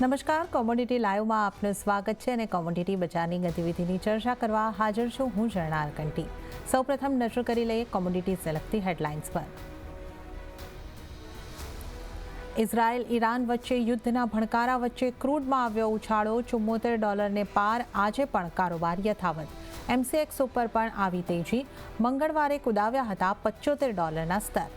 નમસ્કાર, કોમોડિટી લાઈવમાં આપનું સ્વાગત છે અને કોમોડિટી બજારની ગતિવિધિની ચર્ચા કરવા હાજર છું હું જર્નાલ કંટી। સૌપ્રથમ નજર કરી લઈએ કોમોડિટી સે લગતી હેડલાઇન્સ પર। ઇઝરાયલ ઈરાન વચ્ચે યુદ્ધના ભણકારા વચ્ચે ક્રૂડમાં આવ્યો ઉછાળો, $74 પાર, આજે પણ કારોબાર યથાવત। MCX ઉપર પણ આવી તેજી, મંગળવારે કુદાવ્યા હતા $75ના સ્તર।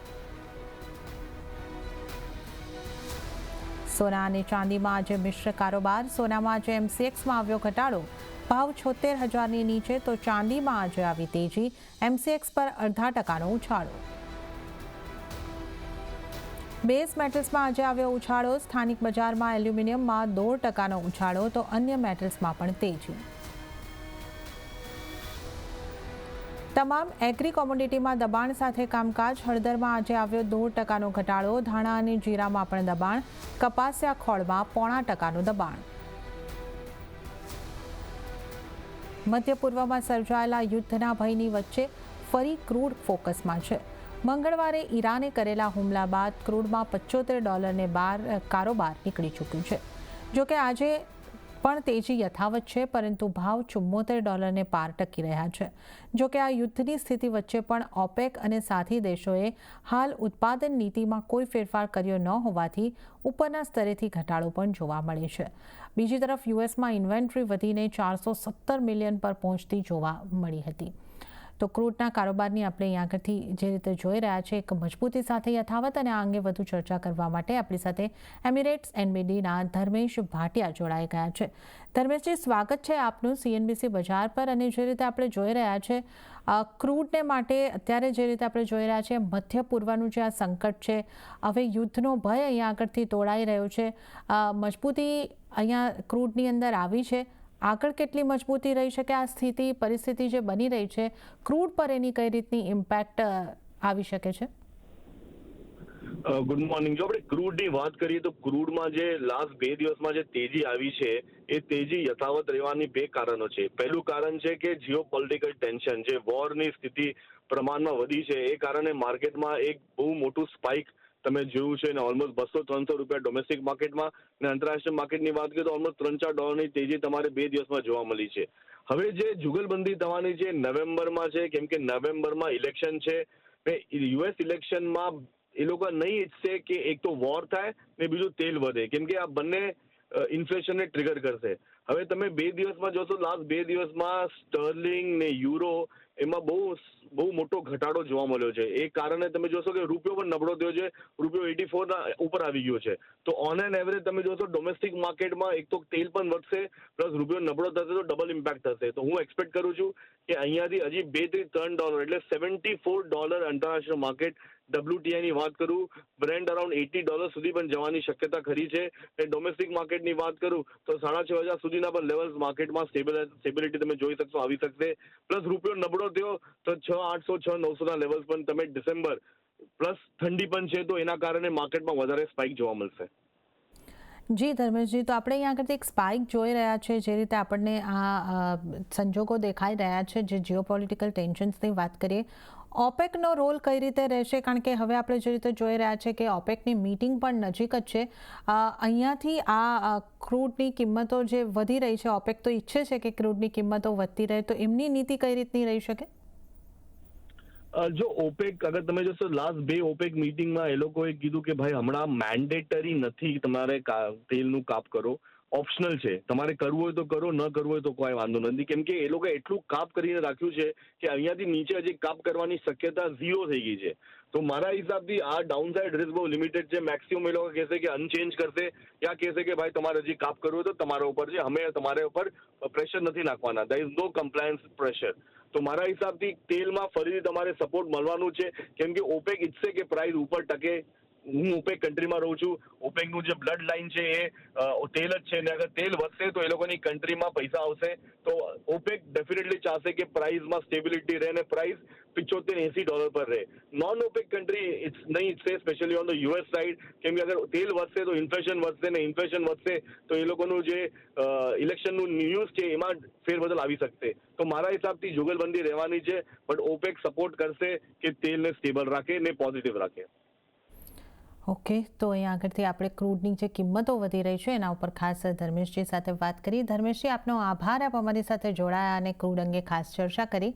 સોના અને ચાંદીમાં આજે મિશ્ર કારોબાર। સોનામાં આજે MCXમાં આવ્યો ઘટાડો, ભાવ 76,000ની નીચે, તો ચાંદીમાં આજે આવી તેજી, MCX પર 0.5% ઉછાળો। બેઝ મેટલ્સમાં આજે આવ્યો ઉછાળો, સ્થાનિક બજારમાં એલ્યુમિનિયમમાં 0.5% ઉછાળો, તો અન્ય મેટલ્સમાં પણ તેજી। તમામ એગ્રી કોમોડિટીમાં દબાણ સાથે કામકાજ। હળદરમાં આજે આવ્યો 0.5% ઘટાડો, ધાણા અને જીરામાં પણ દબાણ, કપાસિયા ખોળમાં 0.5% દબાણ। મધ્ય પૂર્વમાં સર્જાયેલા યુદ્ધના ભયની વચ્ચે ફરી ક્રૂડ ફોકસમાં છે। મંગળવારે ઈરાને કરેલા હુમલા બાદ ક્રૂડમાં $75 બાર કારોબાર નીકળી ચૂક્યું છે। જોકે આજે પણ તેજી યથાવત છે, પરંતુ ભાવ $74 પાર ટકી રહ્યા છે। જોકે આ યુદ્ધની સ્થિતિ વચ્ચે પણ ઓપેક અને સાથી દેશોએ હાલ ઉત્પાદન નીતિમાં કોઈ ફેરફાર કર્યો ન હોવાથી ઉપરના સ્તરેથી ઘટાડો પણ જોવા મળે છે। બીજી તરફ યુએસમાં ઇન્વેન્ટરી વધીને 417 મિલિયન પર પહોંચતી જોવા મળી હતી। તો ક્રૂડના કારોબારની આપણે અહીં આગળથી જે રીતે જોઈ રહ્યા છે એક મજબૂતી સાથે યથાવત, અને આ અંગે વધુ ચર્ચા કરવા માટે આપણી સાથે એમિરેટ્સ એનબીડીના ધર્મેશ ભાટિયા જોડાઈ ગયા છે। ધર્મેશજી, સ્વાગત છે આપનું CNBC બજાર પર। અને જે રીતે આપણે જોઈ રહ્યા છે ક્રૂડને માટે અત્યારે જે રીતે આપણે જોઈ રહ્યા છે મધ્ય પૂર્વનું જે આ સંકટ છે, હવે યુદ્ધનો ભય અહીંયા આગળથી તોડાઈ રહ્યો છે, મજબૂતી અહીંયા ક્રૂડની અંદર આવી છે, આગળ કેટલી મજબૂતી રહી શકે આ પરિસ્થિતિ જે બની રહી છે ક્રૂડ પર, એની કઈ રીતની ઇમ્પેક્ટ આવી શકે છે? Good morning. જો આપણે ક્રૂડની વાત કરીએ તો ક્રૂડમાં જે લાસ્ટ 2 દિવસમાં જે તેજી આવી છે એ તેજી યથાવત રહેવાની 2 કારણો છે। પહેલું કારણ છે કે જીઓપોલિટિકલ ટેન્શન, જે વોરની સ્થિતિ પ્રમાણમાં વધી છે, એ કારણે માર્કેટમાં એક બહુ મોટું સ્પાઇક તમે જોયું છે, ને ઓલમોસ્ટ $200-300 ડોમેસ્ટિક માર્કેટમાં, ને આંતરરાષ્ટ્રીય માર્કેટની વાત કરીએ તો ઓલમોસ્ટ $3-4 તેજી તમારે 2 દિવસમાં જોવા મળી છે। હવે જે જુગલબંધી થવાની છે નવેમ્બરમાં છે, કેમ કે નવેમ્બરમાં ઇલેક્શન છે, ને યુએસ ઇલેક્શનમાં એ લોકો નહીં ઈચ્છશે કે એક તો વોર થાય ને બીજું તેલ વધે, કેમ કે આ બંને ઇન્ફ્લેશનને ટ્રિગર કરશે। હવે તમે 2 દિવસમાં જોશો, લાસ્ટ 2 દિવસમાં સ્ટર્લિંગ ને યુરો એમાં બહુ મોટો ઘટાડો જોવા મળ્યો છે। એ કારણે તમે જોશો કે રૂપિયો પણ નબળો થયો છે, રૂપિયો 84 ઉપર આવી ગયો છે। તો ઓન એન એવરેજ તમે જોશો ડોમેસ્ટિક માર્કેટમાં એક તો તેલ પણ વધશે, પ્લસ રૂપિયો નબળો થશે તો ડબલ ઇમ્પેક્ટ થશે। તો હું એક્સપેક્ટ કરું છું કે અહીંયાથી હજી $2-3 એટલે $74 આંતરરાષ્ટ્રીય માર્કેટ WTI ની વાત કરું, બ્રેન્ટ અરાઉન્ડ $80 સુધી પણ જવાની શક્યતા ખરી છે। અને ડોમેસ્ટિક માર્કેટની વાત કરું તો 6,500 સુધીના પણ લેવલ્સ માર્કેટમાં સ્ટેબિલિટી તમે જોઈ શકશો, આવી શકશે। પ્લસ રૂપિયો નબળો થયો તો 6,800-6,900ના લેવલ્સ પણ તમે ડિસેમ્બર, પ્લસ ઠંડી પણ છે તો એના કારણે માર્કેટમાં વધારે સ્પાઇક જોવા મળશે। જી ધર્મેશજી, તો આપણે અહીંયા આગળથી એક સ્પાઇક જોઈ રહ્યા છે, જે રીતે આપણને આ સંજોગો દેખાઈ રહ્યા છે, જે જીઓપોલિટિકલ ટેન્શન્સની વાત કરીએ, ઓપેકનો રોલ કઈ રીતે રહેશે? કારણ કે હવે આપણે જે રીતે જોઈ રહ્યા છે કે ઓપેકની મીટિંગ પણ નજીક જ છે, અહીંયાથી આ ક્રૂડની કિંમતો જે વધી રહી છે, ઓપેક તો ઈચ્છે છે કે ક્રૂડની કિંમતો વધતી રહે, તો એમની નીતિ કઈ રીતની રહી શકે? જો ઓપેક, અગર તમે જોશો લાસ્ટ 2 ઓપેક મીટિંગમાં એ લોકોએ કીધું કે ભાઈ હમણાં મેન્ડેટરી નથી તમારે તેલનું કાપ કરો, ઓપ્શનલ છે, તમારે કરવું હોય તો કરો, ન કરવું હોય તો કોઈ વાંધો નથી। કેમ કે એ લોકોએ એટલું કાપ કરીને રાખ્યું છે કે અહીંયાથી નીચે હજી કાપ કરવાની શક્યતા 0 થઈ ગઈ છે। તો મારા હિસાબથી આ ડાઉનસાઇડ રિસ્ક બહુ લિમિટેડ છે। મેક્સિમમ એ લોકો કહેશે કે અનચેન્જ કરશે, યા કહેશે કે ભાઈ તમારે હજી કાપ કરવું હોય તો તમારા ઉપર છે, અમે તમારા ઉપર પ્રેશર નથી નાખવાના, there is no compliance pressure. તો મારા હિસાબથી તેલમાં ફરીથી તમારે સપોર્ટ મળવાનું છે, કેમ કે ઓપેક ઈચ્છશે કે પ્રાઇસ ઉપર ટકે। હું ઓપેક કન્ટ્રીમાં રહું છું, ઓપેકનું જે બ્લડ લાઇન છે એ તેલ જ છે, ને અગર તેલ વધશે તો એ લોકોની કન્ટ્રીમાં પૈસા આવશે। તો ઓપેક ડેફિનેટલી ચાહશે કે પ્રાઇસમાં સ્ટેબિલિટી રહે ને પ્રાઇસ $75-80 પર રહે। નોન ઓપેક કન્ટ્રી નહીં ઈચ્છશે, specially on the US side, કેમ કે અગર તેલ વધશે તો ઇન્ફ્લેશન વધશે, ને ઇન્ફ્લેશન વધશે તો એ લોકોનું જે ઇલેક્શનનું ન્યૂઝ છે એમાં ફેરબદલ આવી શકશે। તો મારા હિસાબથી જુગલબંધી રહેવાની છે, બટ ઓપેક સપોર્ટ કરશે કે તેલને સ્ટેબલ રાખે ને પોઝિટિવ રાખે। ઓકે, તો અહીંયા આગળથી આપણે ક્રૂડની જે કિંમતો વધી રહી છે એના ઉપર ખાસ ધર્મેશજી સાથે વાત કરી. ધર્મેશજી, આપનો આભાર, આપ અમારી સાથે જોડાયા અને ક્રૂડ અંગે ખાસ ચર્ચા કરી.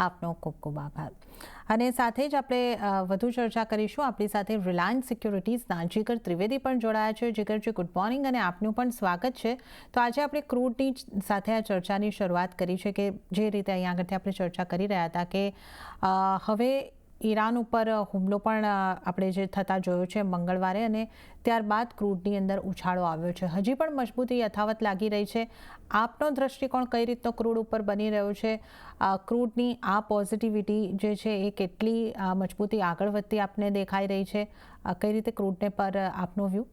આપનો ખૂબ ખૂબ આભાર. અને સાથે જ આપણે વધુ ચર્ચા કરીશું. આપણી સાથે રિલાયન્સ સિક્યોરિટીઝના જીગર ત્રિવેદી પણ જોડાયા છે. જીગરજી, ગુડ મોર્નિંગ અને આપનું પણ સ્વાગત છે. તો આજે આપણે ક્રૂડની સાથે આ ચર્ચાની શરૂઆત કરી છે કે જે રીતે અહીંયા આગળથી આપણે ચર્ચા કરી રહ્યા હતા કે હવે ઈરાન ઉપર હુમલો પણ આપણે જે થતા જોયો છે મંગળવારે, અને ત્યારબાદ ક્રૂડની અંદર ઉછાળો આવ્યો છે. હજી પણ મજબૂતી યથાવત લાગી રહી છે. આપનો દ્રષ્ટિકોણ કઈ રીતનો ક્રૂડ ઉપર બની રહ્યો છે? ક્રૂડની આ પોઝિટિવિટી જે છે એ કેટલી મજબૂતી આગળ વધતી આપને દેખાઈ રહી છે? કઈ રીતે ક્રૂડને પર આપનો વ્યૂ?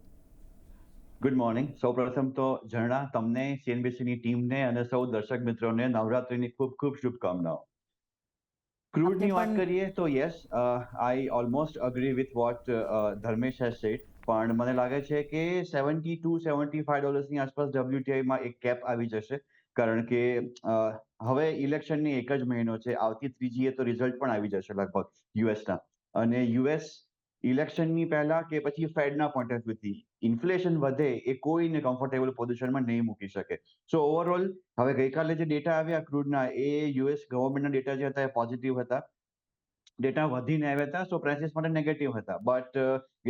Good morning. સૌપ્રથમ તો ઝરણા, તમને, સીએનબીસીની ટીમને અને સૌ દર્શક મિત્રોને નવરાત્રીની ખૂબ ખૂબ શુભકામનાઓ. ક્રૂડની વાત કરીએ તો yes, I almost agree with what Dharmesh has said, પણ મને લાગે છે કે $72-75 આસપાસ WTIમાં એક કેપ આવી જશે, કારણ કે હવે ઇલેક્શનની એક જ મહિનો છે. આવતી ત્રીજીએ તો રિઝલ્ટ પણ આવી જશે લગભગ યુએસના, અને યુએસ ઇલેક્શનની પહેલા કે પછી ફેડના પોઈન્ટ ઓફ વ્યૂથી ઇન્ફ્લેશન વધે એ કોઈને કમ્ફર્ટેબલ પોઝિશનમાં નહીં મૂકી શકે. સો ઓવરઓલ હવે ગઈકાલે જે ડેટા આવ્યા ક્રૂડના, એ યુએસ ગવર્મેન્ટના ડેટા જે હતા એ પોઝિટિવ હતા. ડેટા વધીને આવ્યા હતા, સો પ્રાઇસીસ માટે નેગેટિવ હતા. બટ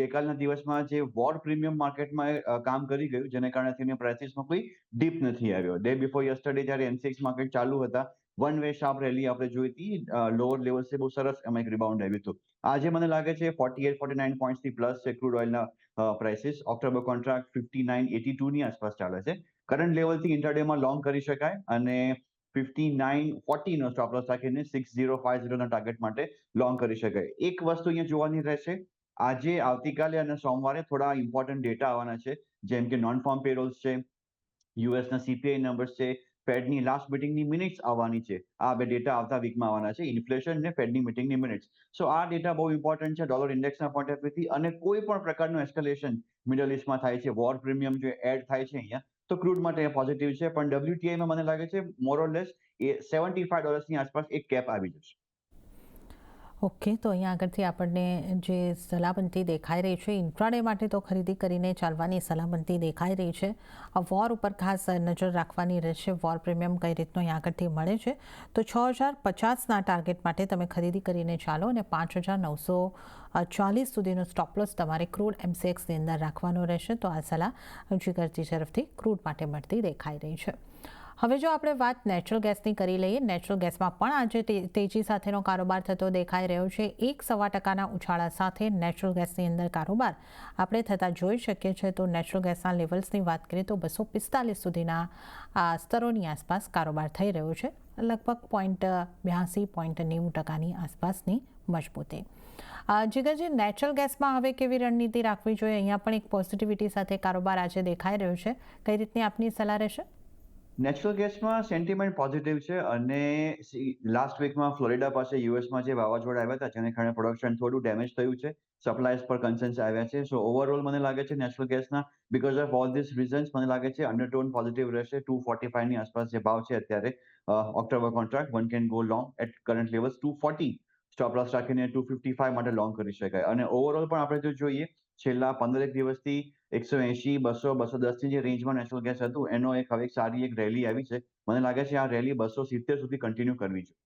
ગઈકાલના દિવસમાં જે વોર પ્રીમિયમ માર્કેટમાં કામ કરી ગયું, જેને કારણે તેની પ્રાઇસીસમાં કોઈ ડીપ નથી આવ્યો. ડે બિફોર યસ્ટરડે જ્યારે એનસીએક્સ માર્કેટ ચાલુ હતા, વન વે શાર્પ રેલી આપણે જોઈ હતી, લોઅર લેવલ્સથી બહુ સરસ એમાં એક રિબાઉન્ડ આવ્યું હતું. આજે મને લાગે છે 48-49 પોઈન્ટ્સથી પ્લસ છે ક્રૂડ ઓઇલના પ્રાઇસીસ. ઓક્ટોબર કોન્ટ્રાક્ટ 59.82 ની આસપાસ ચાલે છે. કરંટ લેવલથી ઇન્ટરડેમાં લોંગ કરી શકાય, અને 59.40 નો સ્ટોપ લોસ રાખીને 6050 ના ટાર્ગેટ માટે લોંગ કરી શકાય. એક વસ્તુ અહીંયા જોવાની રહેશે, આજે, આવતીકાલે અને સોમવારે થોડા ઇમ્પોર્ટન્ટ ડેટા આવવાના છે, જેમ કે નોન ફાર્મ પેરોલ્સ છે, યુએસના સીપીઆઈ નંબર્સ છે, ફેડની લાસ્ટ મીટિંગની મિનિટ્સ આવવાની છે. આ બે ડેટા આવતા વીકમાં આવવાના છે, ઇન્ફ્લેશન ને ફેડની મીટિંગની મિનિટ્સ. સો આ ડેટા બહુ ઇમ્પોર્ટન્ટ છે ડોલર ઇન્ડેક્સના પોઈન્ટ ઓફ વ્યૂથી, અને કોઈ પણ પ્રકારનું એસ્કેલેશન મિડલ ઇસ્ટમાં થાય છે, વોર પ્રીમિયમ જે એડ થાય છે અહીંયા, તો ક્રૂડ માટે પોઝિટિવ છે. પણ WTIમાં મને લાગે છે મોર ઓર લેસ એ $75 આસપાસ એક કેપ આવી જશે. ઓકે, તો અહીંયા આગળથી આપણને જે સલામતી દેખાઈ રહી છે ઇન્ટ્રાડે માટે, તો ખરીદી કરીને ચાલવાની સલામતી દેખાઈ રહી છે. વોર ઉપર ખાસ નજર રાખવાની રહેશે. વોર પ્રીમિયમ કઈ રીતનો અહીંયા આગળથી મળે છે, તો 6050ના ટાર્ગેટ માટે તમે ખરીદી કરીને ચાલો, અને 5940 સુધીનો સ્ટોપલોસ તમારે ક્રૂડ MCXની અંદર રાખવાનો રહેશે. તો આ સલાહ જીગરજી તરફથી ક્રૂડ માટે મળતી દેખાઈ રહી છે. હવે જો આપણે વાત નેચરલ ગેસની કરી લઈએ, નેચરલ ગેસમાં પણ આજે તેજી સાથેનો કારોબાર થતો દેખાઈ રહ્યો છે. 1.25% ઉછાળા સાથે નેચરલ ગેસની અંદર કારોબાર આપણે થતા જોઈ શકીએ છીએ. તો નેચરલ ગેસના લેવલ્સની વાત કરીએ તો 245 સુધીના સ્તરોની આસપાસ કારોબાર થઈ રહ્યો છે. લગભગ 0.82-0.90% આસપાસની મજબૂતી. જીગરજી, નેચરલ ગેસમાં હવે કેવી રણનીતિ રાખવી જોઈએ? અહીંયા પણ એક પોઝિટિવિટી સાથે કારોબાર આજે દેખાઈ રહ્યો છે. કઈ રીતની આપની સલાહ રહેશે? નેચરલ ગેસમાં સેન્ટિમેન્ટ પોઝિટિવ છે, અને લાસ્ટ વીકમાં ફ્લોરિડા પાસે યુએસમાં જે વાવાઝોડા આવ્યા હતા, જેને કારણે પ્રોડક્શન થોડું ડેમેજ થયું છે, સપ્લાયર્સ પર કન્સર્ન્સ આવ્યા છે. સો ઓવરઓલ મને લાગે છે નેચરલ ગેસના because of all this reasons મને લાગે છે અંડરટોન પોઝિટિવ રહેશે. 245 ની આસપાસ જે ભાવ છે અત્યારે October contract, one can go long at current levels 240, stop loss રાખીને 255 માટે લોંગ કરી શકાય. અને ઓવરઓલ પણ આપણે જો જોઈએ, છેલ્લા 15 દિવસથી 180, 200, 210 ની જે રેન્જમાં નેચરલ ગેસ હતું, એનો એક હવે સારી એક રેલી આવી છે. મને લાગે છે આ રેલી 270 સુધી કન્ટિન્યુ કરવી જોઈએ.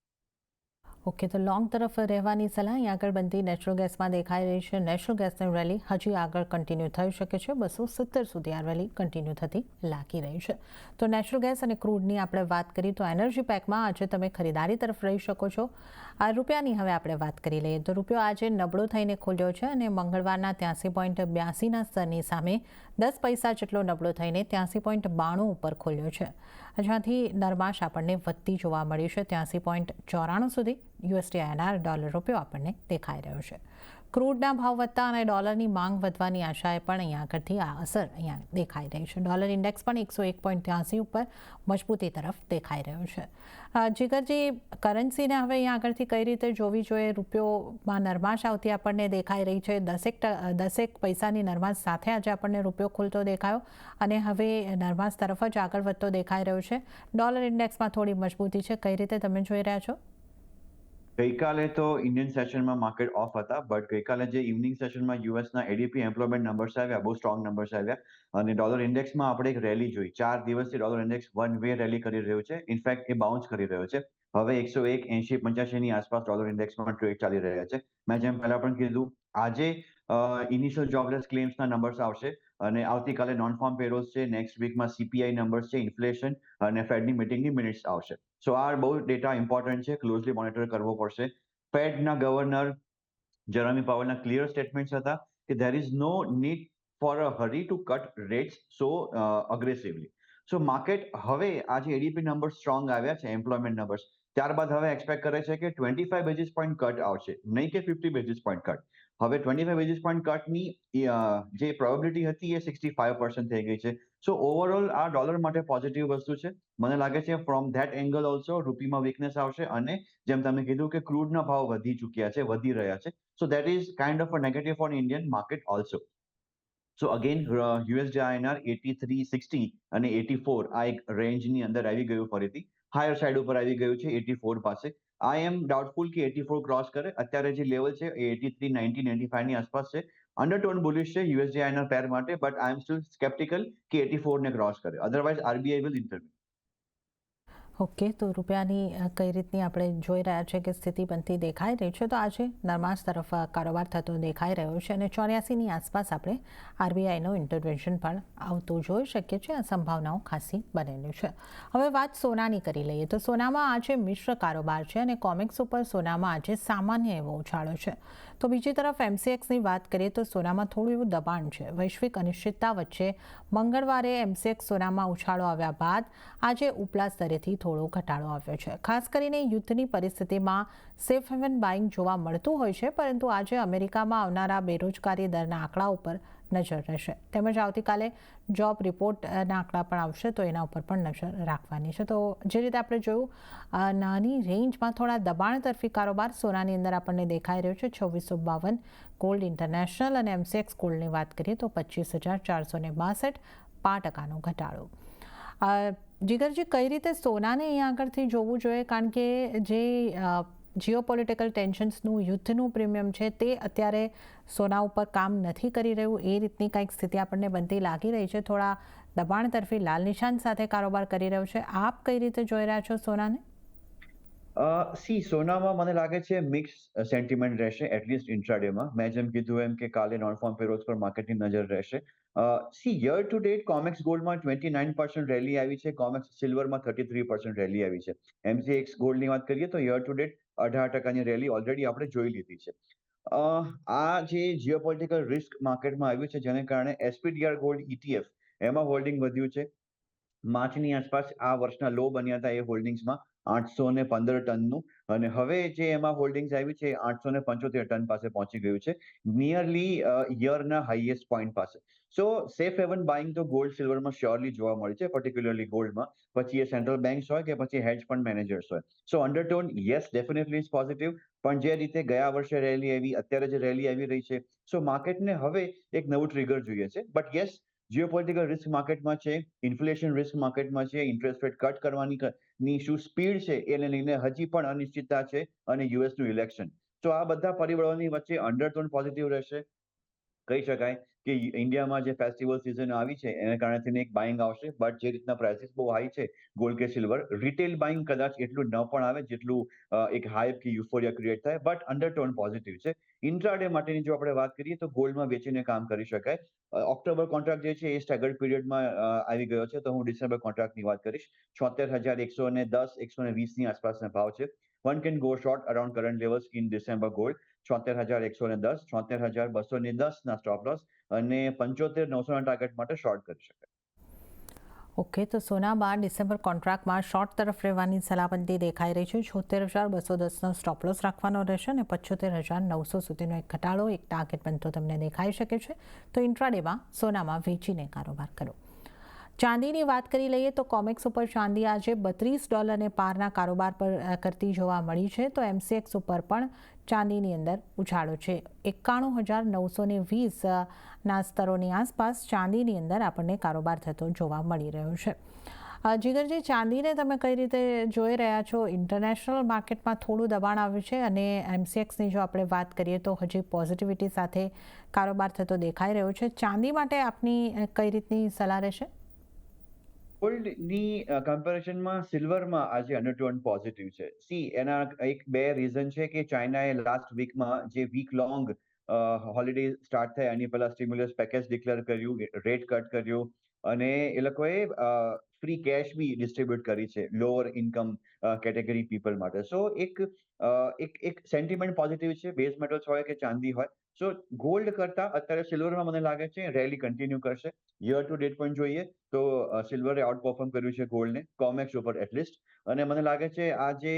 ઓકે, તો લોંગ તરફ રહેવાની સલાહ અહીં આગળ બનતી નેચરલ ગેસમાં દેખાઈ રહી છે. નેચરલ ગેસની રેલી હજી આગળ કન્ટિન્યુ થઈ શકે છે. 270 સુધી આ રેલી કન્ટિન્યુ થતી લાગી રહી છે. તો નેચરલ ગેસ અને ક્રૂડની આપણે વાત કરીએ તો એનર્જી પેકમાં આજે તમે ખરીદારી તરફ રહી શકો છો. રૂપિયાની હવે આપણે વાત કરી લઈએ તો રૂપિયો આજે નબળો થઈને ખોલ્યો છે, અને મંગળવારના 83.82ના સ્તરની સામે 10 પૈસા જેટલો નબળો થઈને 83.92 ઉપર ખોલ્યો છે. જ્યાંથી નરમાશ આપણને વધતી જોવા મળી છે. 83.94 સુધી USD/INR ડોલર રૂપિયો આપણને દેખાઈ રહ્યો છે. ક્રૂડના ભાવ વધતા અને ડોલરની માંગ વધવાની આશાએ પણ અહીંયા આગળથી આ અસર અહીંયા દેખાઈ રહી છે. ડોલર ઇન્ડેક્સ પણ 101.83 ઉપર મજબૂતી તરફ દેખાઈ રહ્યો છે. જીગરજી, કરન્સીને હવે અહીંયા આગળથી કઈ રીતે જોવી જોઈએ? રૂપિયોમાં નરમાશ આવતી આપણને દેખાઈ રહી છે. 10 પૈસાની નરમાશ સાથે આજે આપણને રૂપિયો ખુલતો દેખાયો, અને હવે નરમાશ તરફ જ આગળ વધતો દેખાઈ રહ્યો છે. ડોલર ઇન્ડેક્સમાં થોડી મજબૂતી છે. કઈ રીતે તમે જોઈ રહ્યા છો? ગઈકાલે તો ઇન્ડિયન સેશનમાં માર્કેટ ઓફ હતા, બટ ગઈકાલે જે ઇવનિંગ સેશનમાં યુએસના એડીપી એમ્પ્લોયમેન્ટ નંબર્સ આવ્યા, બહુ સ્ટ્રોંગ નંબર્સ આવ્યા અને ડોલર ઇન્ડેક્સમાં આપણે એક રેલી જોઈ. 4 દિવસથી dollar index one way rally કરી રહ્યું છે. ઇનફેક્ટ એ બાઉન્સ કરી રહ્યો છે. હવે 101, 80, 85 ની આસપાસ ડોલર ઇન્ડેક્સમાં ટ્રેડ ચાલી રહ્યા છે. મેં જેમ પહેલા પણ કીધું, આજે ઇનિશિયલ જોબલેસ ક્લેમ્સના નંબર્સ આવશે અને આવતીકાલે નોન ફાર્મ પેરોલ્સ છે, નેક્સ્ટ વીકમાં સીપીઆઈ નંબર્સ છે, ઇન્ફ્લેશન અને ફેડની મીટિંગની મિનિટ્સ આવશે. સો આ બહુ ડેટા ઇમ્પોર્ટન્ટ છે, ક્લોઝલી મોનિટર કરવો પડશે. ફેડના ગવર્નર જેરેમી પાવલના ક્લિયર સ્ટેટમેન્ટ્સ હતા કે there is no need for a hurry to cut rates so aggressively. So market હવે આજે એડીપી નંબર સ્ટ્રોંગ આવ્યા છે, એમ્પ્લોયમેન્ટ નંબર્સ, ત્યારબાદ હવે એક્સપેક્ટ કરે છે કે 25 બેઝિસ પોઈન્ટ કટ આવશે, નહીં કે 50 બેઝિસ પોઈન્ટ કટ. હવે 25 બેઝિસ પોઈન્ટ કટની જે પ્રોબેબિલિટી હતી એ 65% થઈ ગઈ છે. સો ઓવરઓલ આ ડોલર માટે પોઝિટિવ વસ્તુ છે. મને લાગે છે ફ્રોમ ધેટ એંગલ ઓલ્સો રૂપીમાં વીકનેસ આવશે અને જેમ તમે કીધું કે ક્રૂડના ભાવ વધી ચૂક્યા છે, વધી રહ્યા છે. So that is kind of a negative four Indian market also. So again USD INR 8360 અને 84 આ એક રેન્જની અંદર આવી ગયું, ફરીથી હાયર સાઈડ ઉપર આવી ગયું છે 84 પાસે. આઈ એમ ડાઉટફુલ કે 84 ક્રોસ કરે. અત્યારે જે લેવલ છે એ 83, 90, 95 ની આસપાસ છે. અંડરટોન બુલિશ છે યુએસડી આઈએનઆર પેર માટે, but I M steel sceptical કે 84 ને ક્રોસ કરે. Otherwise RBI will interview. Okay, તો રૂપિયાની કઈ રીતની આપણે જોઈ રહ્યા છે કે સ્થિતિ બનતી દેખાઈ રહી છે. તો આજે નરમાશ તરફ કારોબાર થતો દેખાઈ રહ્યો છે અને 84ની આસપાસ આપણે આરબીઆઈનું ઇન્ટરવેન્શન પણ આવતું જોઈ શકીએ છીએ. આ સંભાવનાઓ ખાસી બનેલી છે. હવે વાત સોનાની કરી લઈએ તો સોનામાં આજે મિશ્ર કારોબાર છે અને કોમેક્સ ઉપર સોનામાં આજે સામાન્ય એવો ઉછાળો છે. તો બીજી તરફ એમસીએક્સની વાત કરીએ તો સોનામાં થોડું એવું દબાણ છે. વૈશ્વિક અનિશ્ચિતતા વચ્ચે મંગળવારે એમસીએક્સ સોનામાં ઉછાળો આવ્યા બાદ આજે ઉપલા સ્તરેથી થોડો ઘટાડો આવ્યો છે. ખાસ કરીને યુદ્ધની પરિસ્થિતિમાં સેફ હેવન બાઇંગ જોવા મળતું હોય છે, પરંતુ આજે અમેરિકામાં આવનારા બેરોજગારી દરના આંકડા ઉપર નજર રહેશે. તેમજ આવતીકાલે જોબ રિપોર્ટના આંકડા પણ આવશે, તો એના ઉપર પણ નજર રાખવાની છે. તો જે રીતે આપણે જોયું, નાની રેન્જમાં થોડા દબાણ તરફી કારોબાર સોનાની અંદર આપણને દેખાઈ રહ્યો છે. 2652 ગોલ્ડ ઇન્ટરનેશનલ અને એમસીએક્સ ગોલ્ડની વાત કરીએ તો 25,462, 5% ઘટાડો. જીગરજી, કઈ રીતે સોનાને અહીંયા આગળથી જોવું જોઈએ? કારણ કે જે જીઓપોલિટિકલ ટેન્શન્સનું યુદ્ધનું પ્રીમિયમ છે તે અત્યારે સોના ઉપર કામ નથી કરી રહ્યું, એ રીતની કંઈક સ્થિતિ આપણને બનતી લાગી રહી છે. થોડા દબાણ તરફી લાલ નિશાન સાથે કારોબાર કરી રહ્યો છે. આપ કઈ રીતે જોઈ રહ્યા છો સોનાને? સોનામાં મને લાગે છે મિક્સ સેન્ટિમેન્ટ રહેશે, એટલીસ્ટ ઇન્ટ્રાડેમાં. મેં જેમ કીધું એમ કે કાલે નોન ફાર્મ પેરોલ્સ પર માર્કેટની નજર રહેશે. યર ટુ ડેટ કોમેક્સ ગોલ્ડમાં 29% રેલી આવી છે, કોમેક્સ સિલ્વરમાં 33% રેલી આવી છે. એમસીએક્સ ગોલ્ડની વાત કરીએ તો યર ટુ ડેટ 18%ની રેલી ઓલરેડી આપણે જોઈ લીધી છે. આ જે જીઓપોલિટિકલ રિસ્ક માર્કેટમાં આવ્યું છે, જેને કારણે એસપીડીઆર ગોલ્ડ ETF એમાં હોલ્ડિંગ વધ્યું છે. માર્ચની આસપાસ આ વર્ષના લો બન્યા હતા એ હોલ્ડિંગ્સમાં 815 ટનનું, અને હવે જે એમાં હોલ્ડિંગ્સ આવી છે 875 ટન પાસે પહોંચી ગયું છે, નિયરલી યરના હાઈએસ્ટ પોઈન્ટ પાસે. સો સેફ હેવન બાઇંગ તો ગોલ્ડ સિલ્વરમાં શ્યોરલી જોવા મળે છે, પર્ટિક્યુલરલી ગોલ્ડમાં. પછી એ સેન્ટ્રલ બેંક્સ હોય કે પછી હેજ ફંડ મેનેજર્સ હોય. સો અંડરટોન યસ, ડેફિનેટલી ઇઝ પોઝિટિવ. પણ જે રીતે ગયા વર્ષે રેલી આવી, અત્યારે જે રેલી આવી રહી છે, સો માર્કેટને હવે એક નવું ટ્રિગર જોઈએ છે. બટ યસ, જીઓપોલિટિકલ રિસ્ક માર્કેટમાં છે, ઇન્ફ્લેશન રિસ્ક માર્કેટમાં છે, ઇન્ટરેસ્ટ રેટ કટ કરવાની શું સ્પીડ છે એને લઈને હજી પણ અનિશ્ચિતતા છે, અને યુએસનું ઇલેક્શન. તો આ બધા પરિબળોની વચ્ચે અંડરટોન પોઝિટિવ રહેશે. કહી શકાય કે ઇન્ડિયામાં જે ફેસ્ટિવલ સિઝન આવી છે એને કારણે એક બાઇંગ આવશે, બટ જે રીતના પ્રાઇસીસ બહુ હાઈ છે ગોલ્ડ કે સિલ્વર, રિટેલ બાઇંગ કદાચ એટલું ન પણ આવે જેટલું એક હાઇપ કે યુફોરિયા ક્રિએટ થાય. બટ અંડરટોન પોઝિટિવ છે. ઇન્ટ્રાડે માટેની જો આપણે વાત કરીએ તો ગોલ્ડમાં વેચીને કામ કરી શકાય. ઓક્ટોબર કોન્ટ્રાક્ટ જે છે એ સ્ટેગર્ડ પીરિયડમાં આવી ગયો છે, તો હું ડિસેમ્બર કોન્ટ્રાક્ટની વાત કરીશ. 76,110, 120ની આસપાસના ભાવ છે. One can go short around current levels in December gold. 76,110, 76,210 ના સ્ટોપ લોસ અને 75,900 ના ટાર્ગેટ માટે શોર્ટ કરી શકાય. ઓકે, તો સોનામાં ડિસેમ્બર કોન્ટ્રાક્ટમાં શોર્ટ તરફ રહેવાની સલામતી દેખાઈ રહી છે. 76,210નો સ્ટોપ લોસ રાખવાનો રહેશે અને 75,900 સુધીનો એક ઘટાડો, એક ટાર્ગેટ બનતો તમને દેખાઈ શકે છે. તો ઇન્ટ્રાડેમાં સોનામાં વેચીને કારોબાર કરો. ચાંદીની વાત કરી લઈએ તો કોમેક્સ ઉપર ચાંદી આજે $32 પારના કારોબાર પર કરતી જોવા મળી છે. તો એમસીએક્સ ઉપર પણ ચાંદીની અંદર ઉછાળો છે. 91,920 ના સ્તરોની આસપાસ ચાંદીની અંદર આપણને કારોબાર થતો જોવા મળી રહ્યો છે. જીગરજી, ચાંદીને તમે કઈ રીતે જોઈ રહ્યા છો? ઇન્ટરનેશનલ માર્કેટમાં થોડું દબાણ આવ્યું છે અને MCXની જો આપણે વાત કરીએ તો હજી પોઝિટિવિટી સાથે કારોબાર થતો દેખાઈ રહ્યો છે. ચાંદી માટે આપની કઈ રીતની સલાહ રહેશે? ગોલ્ડની કમ્પેરિઝનમાં સિલ્વરમાં આજે અંડરટોન પોઝિટિવ છે. એના બે રીઝન છે કે ચાઇનાએ લાસ્ટ વીકમાં જે વીક લોંગ હોલિડે સ્ટાર્ટ થયા એની પહેલા સ્ટિમ્યુલસ પેકેજ ડિક્લેર કર્યું, રેટ કટ કર્યું અને એ લોકોએ ફ્રી કેશ બી ડિસ્ટ્રીબ્યુટ કરી છે લોઅર ઇન્કમ કેટેગરી પીપલ માટે. સો એક સેન્ટિમેન્ટ પોઝિટિવ છે, બેઝ મેટલ્સ હોય કે ચાંદી હોય. સો ગોલ્ડ કરતા અત્યારે સિલ્વરમાં મને લાગે છે રેલી કન્ટિન્યુ કરશે. યર ટુ ડેટ પણ જોઈએ તો સિલ્વરે આઉટ પરફોર્મ કર્યું છે ગોલ્ડને, કોમેક્સ ઉપર એટલીસ્ટ. અને મને લાગે છે આ જે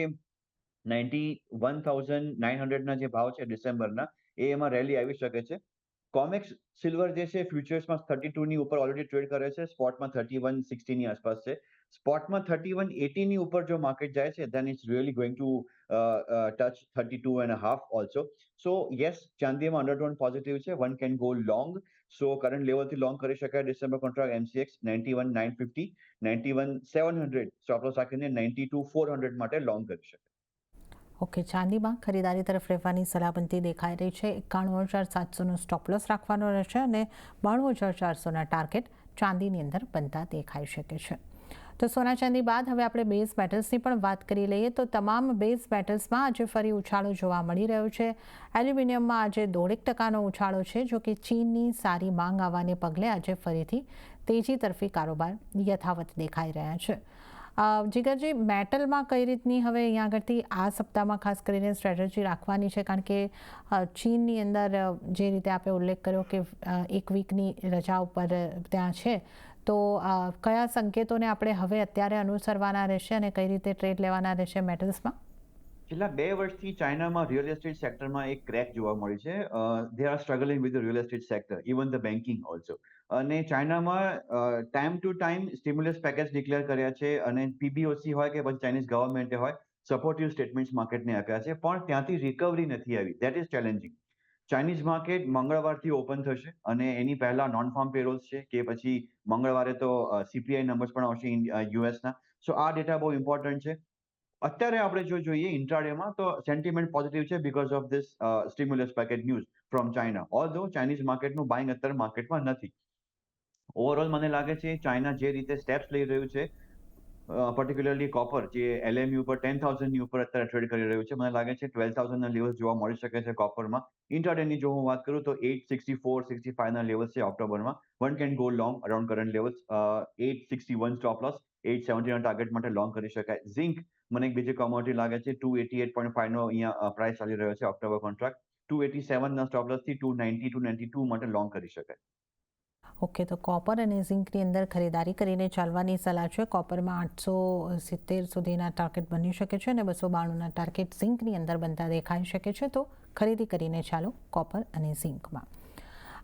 91,900 જે ભાવ છે ડિસેમ્બરના, એમાં રેલી આવી શકે છે. કોમેક્સ સિલ્વર જે છે ફ્યુચર્સમાં 32 ની ઉપર ઓલરેડી ટ્રેડ કરે છે, સ્પોટમાં 3160 ની આસપાસ છે. સ્પોટમાં 3180 ની ઉપર જો માર્કેટ જાય છે then it's really going to touch 32.5 also. So yes, ચાંદીમાં અંડરટોન પોઝિટિવ છે. One can go long. So current લેવલથી લોંગ કરી શકાય December contract MCX 91,950, 91,700 stop loss રાખીને 92,400 માટે લોંગ કરી શકાય. ઓકે, ચાંદીમાં ખરીદારી તરફ રહેવાની સલાહ બનતી દેખાઈ રહી છે. 91,700નો સ્ટોપ લોસ રાખવાનો રહેશે અને 92,400ના ટાર્ગેટ ચાંદીની અંદર બનતા દેખાઈ શકે છે. તો સોના ચાંદી બાદ હવે આપણે બેઝ મેટલ્સની પણ વાત કરી લઈએ તો તમામ બેઝ મેટલ્સમાં આજે ફરી ઉછાળો જોવા મળી રહ્યો છે. એલ્યુમિનિયમમાં આજે 1.5% ઉછાળો છે, જો કે ચીનની સારી માંગ આવવાને પગલે આજે ફરીથી તેજી તરફી કારોબાર યથાવત દેખાઈ રહ્યા છે. જીગરજી, મેટલમાં કઈ રીતની હવે અહીંયા આગળથી આ સપ્તાહમાં ખાસ કરીને સ્ટ્રેટેજી રાખવાની છે? કારણ કે ચીનની અંદર જે રીતે આપણે ઉલ્લેખ કર્યો કે એક વીકની રજા ઉપર ત્યાં છે, તો કયા સંકેતોને આપણે હવે અત્યારે અનુસરવાના રહેશે અને કઈ રીતે ટ્રેડ લેવાના રહેશે મેટલ્સમાં? છેલ્લા 2 વર્ષથી ચાઇનામાં રિયલ એસ્ટેટ સેક્ટરમાં એક ક્રેક જોવા મળી છે. They are struggling with the real estate sector, even the banking also. અને ચાઇનામાં time to time stimulus package declare કર્યા છે અને PBOC હોય કે પછી ચાઇનીઝ ગવર્મેન્ટે હોય સપોર્ટિવ સ્ટેટમેન્ટ્સ માર્કેટને આપ્યા છે, પણ ત્યાંથી રિકવરી નથી આવી. That is challenging. Chinese market મંગળવારથી ઓપન થશે અને એની પહેલા નોન ફાર્મ પેરોલ્સ છે કે પછી મંગળવારે તો CPI નંબર્સ પણ આવશે યુએસના. સો આ ડેટા બહુ ઇમ્પોર્ટન્ટ છે. અત્યારે આપણે જો જોઈએ ઇન્ટ્રાડેમાં તો સેન્ટિમેન્ટ પોઝિટિવ છે because of this stimulus package news from China. Also Chinese માર્કેટનું બાઇંગ અત્યારે માર્કેટમાં નથી. ઓવરઓલ મને લાગે છે ચાઇના જે રીતે સ્ટેપ્સ લઈ રહ્યું છે, પર્ટિક્યુલરલી કોપર જે LME ઉપર 10,000ની ઉપર અત્યારે ટ્રેડ કરી રહ્યું છે, મને લાગે છે 12,000ના લેવલ્સ જોવા મળી શકે છે કોપરમાં. ઇન્ટ્રાડેની જો હું વાત કરું તો 864-65ના લેવલ્સ છે ઓક્ટોબરમાં. One can go long around current levels. 861 stop loss, 870ના ટાર્ગેટ માટે લોંગ કરી શકાય. ઝિંક મને એક બીજી કોમોડિટી લાગે છે 288.5નો અહીંયા પ્રાઇસ ચાલી રહ્યો છે ઓક્ટોબર કોન્ટ્રાક્ટ. 287ના સ્ટોપ લોસથી 290-292 માટે લોંગ કરી શકાય. ઓકે, તો કોપર અને ઝિંકની અંદર ખરીદારી કરીને ચાલવાની સલાહ છે. કોપરમાં 870 સુધીના ટાર્ગેટ બની શકે છે અને 292ના ટાર્ગેટ ઝિંકની અંદર બનતા દેખાઈ શકે છે. તો ખરીદી કરીને ચાલો કોપર અને ઝિંકમાં.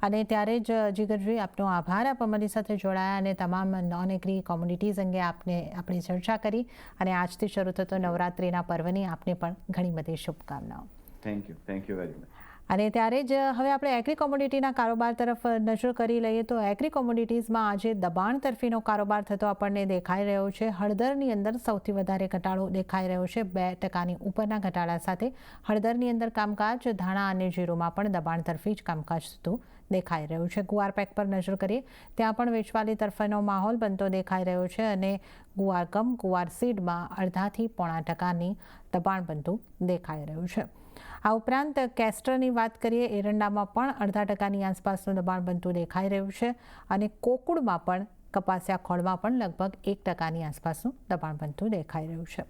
અને ત્યારે જ જીગરજી, આપનો આભાર, આપ અમારી સાથે જોડાયા અને તમામ નોન એગ્રી કોમોડિટીઝ અંગે આપણે ચર્ચા કરી અને આજથી શરૂ થતો નવરાત્રિના પર્વની આપને પણ ઘણી બધી શુભકામનાઓ. Thank you very much. અને ત્યારે જ હવે આપણે એગ્રી કોમોડિટીના કારોબાર તરફ નજર કરી લઈએ તો એગ્રી કોમોડિટીઝમાં આજે દબાણ તરફીનો કારોબાર થતો આપણને દેખાઈ રહ્યો છે. હળદરની અંદર સૌથી વધારે ઘટાડો દેખાઈ રહ્યો છે, 2%ની ઉપરના ઘટાડા સાથે. હળદરની અંદર કામકાજ, ધાણા અને જીરુમાં પણ દબાણ તરફી જ કામકાજ થતું દેખાઈ રહ્યું છે. ગુવાર પેક પર નજર કરીએ, ત્યાં પણ વેચવાલી તરફનો માહોલ બનતો દેખાઈ રહ્યો છે અને ગુવાર કમ ગુવાર સીડમાં 0.5% દબાણ બનતું દેખાઈ રહ્યું છે. આ ઉપરાંત કેસ્ટરની વાત કરીએ, એરંડામાં પણ 0.5%ની આસપાસનું દબાણ બનતું દેખાઈ રહ્યું છે અને કોકુડમાં પણ, કપાસિયા ખોળમાં પણ લગભગ 1%ની આસપાસનું દબાણ બનતું દેખાઈ રહ્યું છે.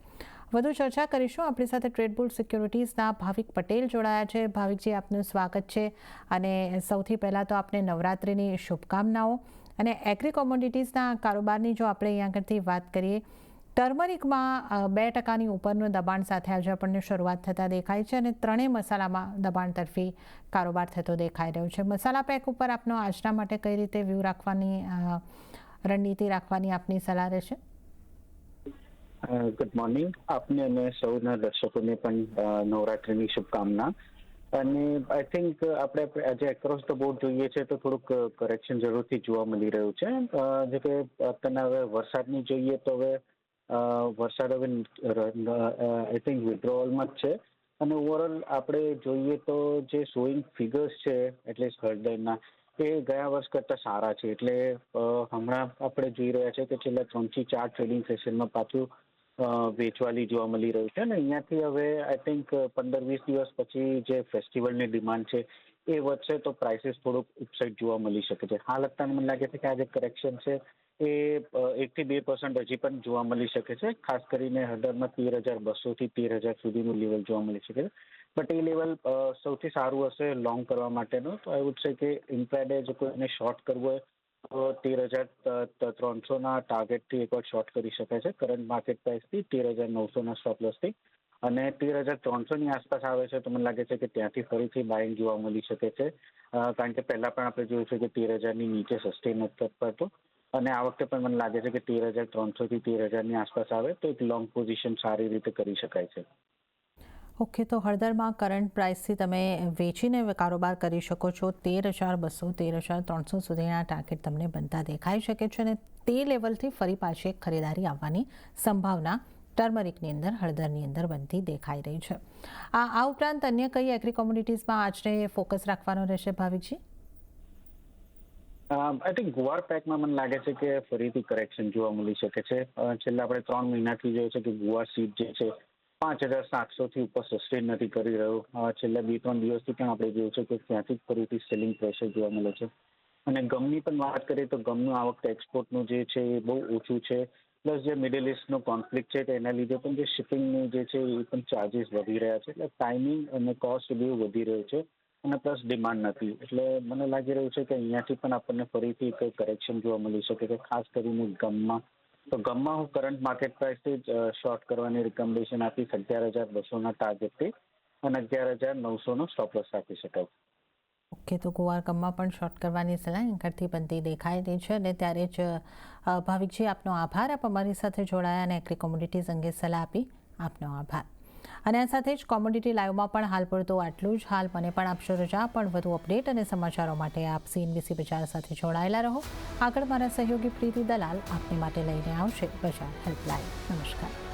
વધુ ચર્ચા કરીશું. આપણી સાથે ટ્રેડબુલ સિક્યોરિટીઝના ભાવિક પટેલ જોડાયા છે. ભાવિકજી, આપનું સ્વાગત છે અને સૌથી પહેલાં તો આપને નવરાત્રિની શુભકામનાઓ. અને એગ્રી કોમોડિટીઝના કારોબારની જો આપણે અહીંયા આગળથી વાત કરીએ, ટર્મરિકમાં 2%ની ઉપરનું દબાણ સાથે આજે આપણને શરૂઆત થતાં દેખાય છે અને ત્રણેય મસાલામાં દબાણ તરફી કારોબાર થતો દેખાઈ રહ્યો છે. મસાલા પેક ઉપર આપનો આજના માટે કઈ રીતે વ્યૂ રાખવાની, રણનીતિ રાખવાની આપની સલાહ રહેશે? Good morning. આપને અને સૌના દર્શકોને પણ નવરાત્રિની શુભકામના. અને આઈ થિંક આપણે આજે એક્રોસ ધ બોર્ડ જોઈએ છે તો થોડુંક કરેક્શન જરૂરથી જોવા મળી રહ્યું છે. જે કે અત્યારના હવે વરસાદની જોઈએ તો હવે વરસાદ હવે આઈ થિંક વિડ્રોવલમાં જ છે. અને ઓવરઓલ આપણે જોઈએ તો જે શોઈંગ ફિગર્સ છે એટલીસ્ટ હળદરના એ ગયા વર્ષ કરતાં સારા છે. એટલે હમણાં આપણે જોઈ રહ્યા છે કે છેલ્લા 3 થી 4 ટ્રેડિંગ સેશનમાં પાછું વેચવાલી જોવા મળી રહ્યું છે. અને અહીંયાથી હવે આઈ થિંક 15-20 દિવસ પછી જે ફેસ્ટિવલની ડિમાન્ડ છે એ વધશે તો પ્રાઇસીસ થોડુંક ઉપસાઇડ જોવા મળી શકે છે. હાલ અત્યારે મને લાગે છે કે આ જે કરેક્શન છે એ 1 થી 2% હજી પણ જોવા મળી શકે છે. ખાસ કરીને હળદરમાં 13,200 થી 13,000 સુધીનું લેવલ જોવા મળી શકે છે. બટ એ લેવલ સૌથી સારું હશે લોંગ કરવા માટેનું. તો આઈ વુડ સે કે ઇન્ટ્રાડે જો કોઈને શોર્ટ કરવું હોય તો 13,300ના ટાર્ગેટથી એકવાર શોર્ટ કરી શકાય છે કરંટ માર્કેટ પ્રાઇસથી 13,900ના સ્ટોપ લોસથી. અને 13,300ની આસપાસ આવે છે તો મને લાગે છે કે ત્યાંથી ફરીથી બાઇંગ જોવા મળી શકે છે. કારણ કે પહેલાં પણ આપણે જોયું છે કે 13,000ની નીચે સસ્ટેન નથી કરી પાડતો. અને આ વખતે પણ મને લાગે છે કે 13,300થી 13,000ની આસપાસ આવે તો એક લોંગ પોઝિશન સારી રીતે કરી શકાય છે. ઓકે, તો હળદરમાં કરંટ પ્રાઇસથી તમે વેચીને કારોબાર કરી શકો છો. 13,200 13,300 સુધીના ટાર્ગેટ તમને બનતા દેખાઈ શકે છે અને તે લેવલથી ફરી પાછી એક ખરીદારી આવવાની સંભાવના ટર્મરિકની અંદર, હળદરની અંદર બનતી દેખાઈ રહી છે. આ ઉપરાંત અન્ય કઈ એગ્રી કોમોડિટીઝમાં આજને ફોકસ રાખવાનો રહેશે ભાવિકજી? આઈ થિંક ગુવાર પેકમાં મને લાગે છે કે ફરીથી કરેક્શન જોવા મળી શકે છે. છેલ્લા આપણે 3 મહિનાથી જોઈએ છે કે ગુવાર સીડ જે છે 5,700થી ઉપર સસ્ટેન નથી કરી રહ્યું. છેલ્લા 2-3 દિવસથી પણ આપણે જોયું છે કે ત્યાંથી ફરીથી સેલિંગ પ્રેશર જોવા મળે છે. અને ગમની પણ વાત કરીએ તો ગમનું આ વખતે એક્સપોર્ટનું જે છે એ બહુ ઓછું છે. પ્લસ જે મિડલ ઇસ્ટનો કોન્ફ્લિક્ટ છે તેના લીધે પણ જે શિપિંગનું જે છે એ પણ ચાર્જીસ વધી રહ્યા છે. એટલે ટાઈમિંગ અને કોસ્ટ બહુ વધી રહ્યું છે. અને પ્લસ ડિમાન્ડ નથી. એટલે મને લાગી રહ્યું છે કે અહીંયાથી પણ આપણને ફરીથી કંઈ કરેક્શન જોવા મળી શકે છે, ખાસ કરીને ગમમાં. તો ગમમાં હું કરંટ માર્કેટ પ્રાઇસથી જ શોર્ટ કરવાની રિકમેન્ડેશન આપીશ 11,200ના ટાર્ગેટથી અને 11,900નો સ્ટોપ લોસ રાખી શકાય. ઓકે, તો ગુવાર ગમમાં પણ શોર્ટ કરવાની સલાહ એન્કરથી બનતી દેખાઈ રહી છે. અને ત્યારે જ ભાવિકજી, આપનો આભાર. આપ અમારી સાથે જોડાયા અને એગ્રી કોમોડિટીઝ અંગે સલાહ આપી. આપનો આભાર. અને આ સાથે જ કોમોડિટી લાઈવમાં પણ હાલ પૂરતું આટલું જ. હાલ મને પણ આપશો રજા, પણ વધુ અપડેટ અને સમાચારો માટે આપ CNBC બજાર સાથે જોડાયેલા રહો. આગળ મારા સહયોગી પ્રીતિ દલાલ આપને માટે લઈને આવશે બજાર હેલ્પલાઇન. નમસ્કાર.